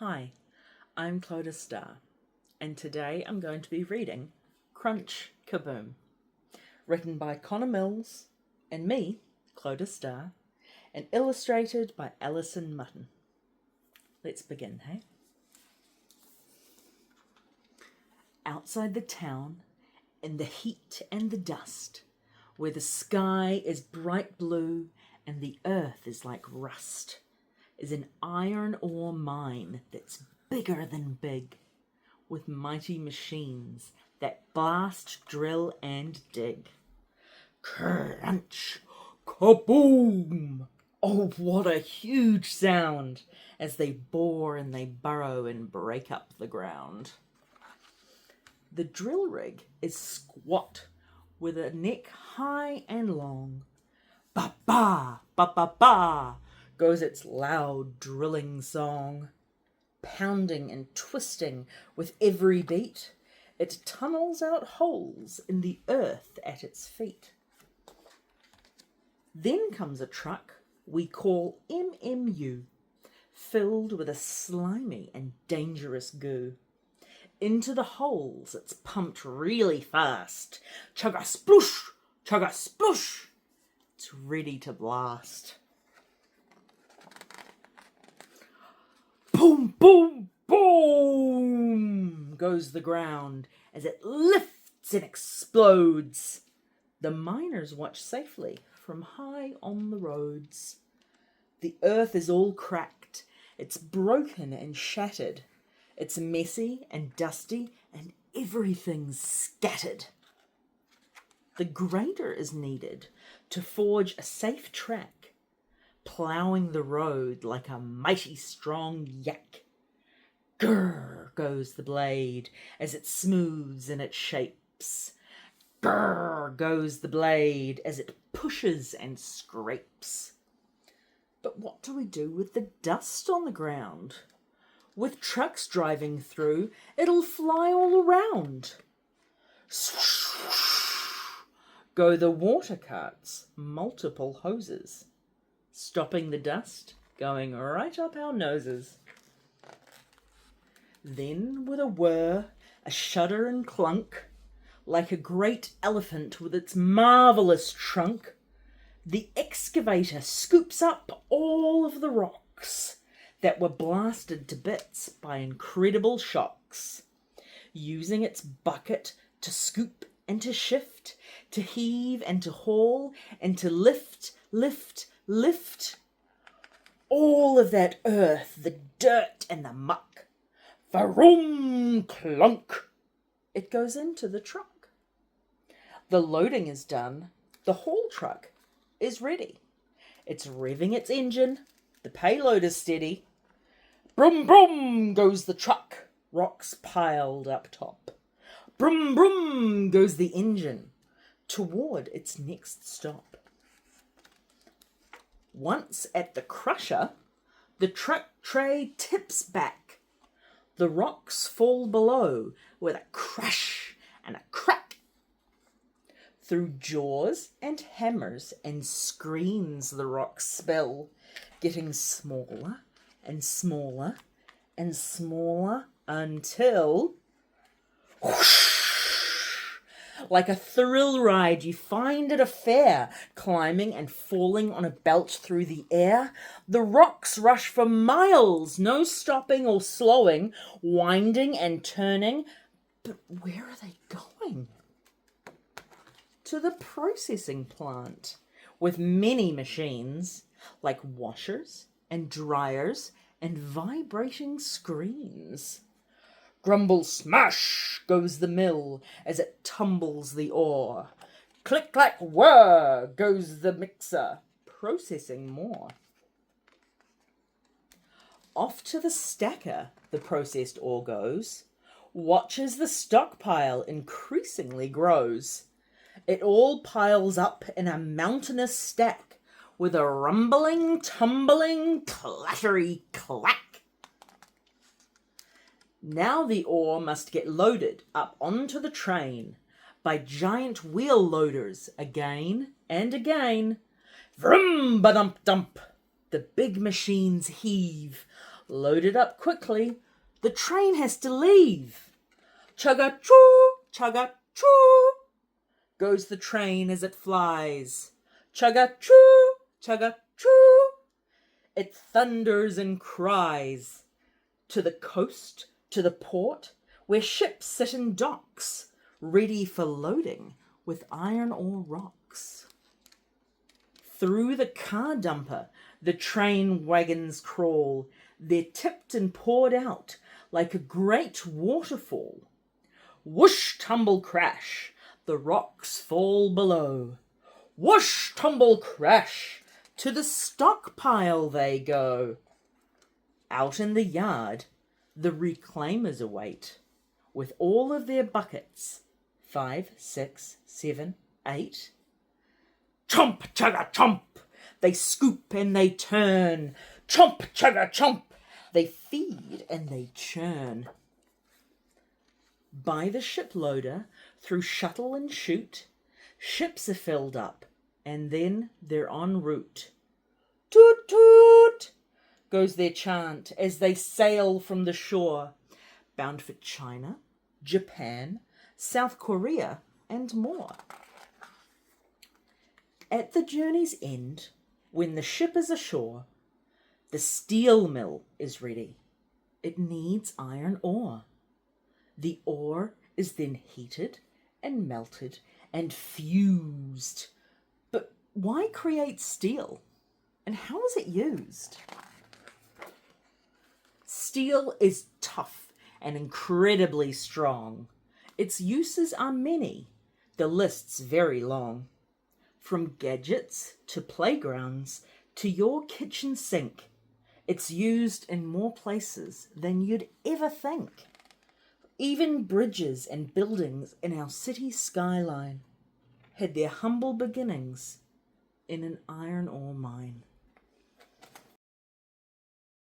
Hi, I'm Clodagh Starr, and today I'm going to be reading Crunch Kaboom, written by Connor Mills and me, Clodagh Starr, and illustrated by Alison Mutton. Let's begin, hey? Outside the town, in the heat and the dust, where the sky is bright blue and the earth is like rust, is an iron ore mine that's bigger than big, with mighty machines that blast, drill, and dig. Crunch! Kaboom! Oh, what a huge sound as they bore and they burrow and break up the ground. The drill rig is squat, with a neck high and long. Ba-ba, ba-ba-ba, goes its loud drilling song. Pounding and twisting with every beat, it tunnels out holes in the earth at its feet. Then comes a truck we call MMU, filled with a slimy and dangerous goo. Into the holes it's pumped really fast. Chugga-sploosh, chugga-sploosh. It's ready to blast. Boom, boom, boom goes the ground as it lifts and explodes. The miners watch safely from high on the roads. The earth is all cracked. It's broken and shattered. It's messy and dusty and everything's scattered. The grader is needed to forge a safe track, ploughing the road like a mighty strong yak. Grrr goes the blade as it smooths and it shapes. Grrr goes the blade as it pushes and scrapes. But what do we do with the dust on the ground? With trucks driving through, it'll fly all around. Swoosh, swoosh, go the water carts, multiple hoses, stopping the dust, going right up our noses. Then, with a whir, a shudder and clunk, like a great elephant with its marvellous trunk, the excavator scoops up all of the rocks that were blasted to bits by incredible shocks, using its bucket to scoop and to shift, to heave and to haul, and to lift, lift, lift all of that earth, the dirt and the muck. Vroom, clunk, it goes into the truck. The loading is done. The haul truck is ready. It's revving its engine. The payload is steady. Brum, brum goes the truck, rocks piled up top. Brum, brum goes the engine toward its next stop. Once at the crusher, the truck tray tips back. The rocks fall below with a crash and a crack. Through jaws and hammers and screens the rocks spill, getting smaller and smaller and smaller until, whoosh, like a thrill ride you find at a fair, climbing and falling on a belt through the air. The rocks rush for miles, no stopping or slowing, winding and turning. But where are they going? To the processing plant, with many machines like washers and dryers and vibrating screens. Grumble smash goes the mill as it tumbles the ore. Click clack whir goes the mixer, processing more. Off to the stacker the processed ore goes. Watch as the stockpile increasingly grows. It all piles up in a mountainous stack with a rumbling, tumbling, clattery clack. Now the ore must get loaded up onto the train by giant wheel loaders again and again. Vroom-ba-dump-dump, the big machines heave. Load it up quickly. The train has to leave. Chugga-choo, chugga-choo, goes the train as it flies. Chugga-choo, chugga-choo, it thunders and cries. To the coast, to the port, where ships sit in docks, ready for loading with iron ore rocks. Through the car dumper, the train wagons crawl. They're tipped and poured out like a great waterfall. Whoosh, tumble, crash, the rocks fall below. Whoosh, tumble, crash, to the stockpile they go. Out in the yard, the reclaimers await, with all of their buckets, 5, 6, 7, 8. Chomp, chugga, chomp, they scoop and they turn. Chomp, chugga, chomp, they feed and they churn. By the shiploader, through shuttle and chute, ships are filled up, and then they're en route. Toot, toot, goes their chant as they sail from the shore, bound for China, Japan, South Korea, and more. At the journey's end, when the ship is ashore, the steel mill is ready. It needs iron ore. The ore is then heated and melted and fused. But why create steel? And how is it used? Steel is tough and incredibly strong. Its uses are many, the list's very long. From gadgets to playgrounds to your kitchen sink, it's used in more places than you'd ever think. Even bridges and buildings in our city skyline had their humble beginnings in an iron ore mine.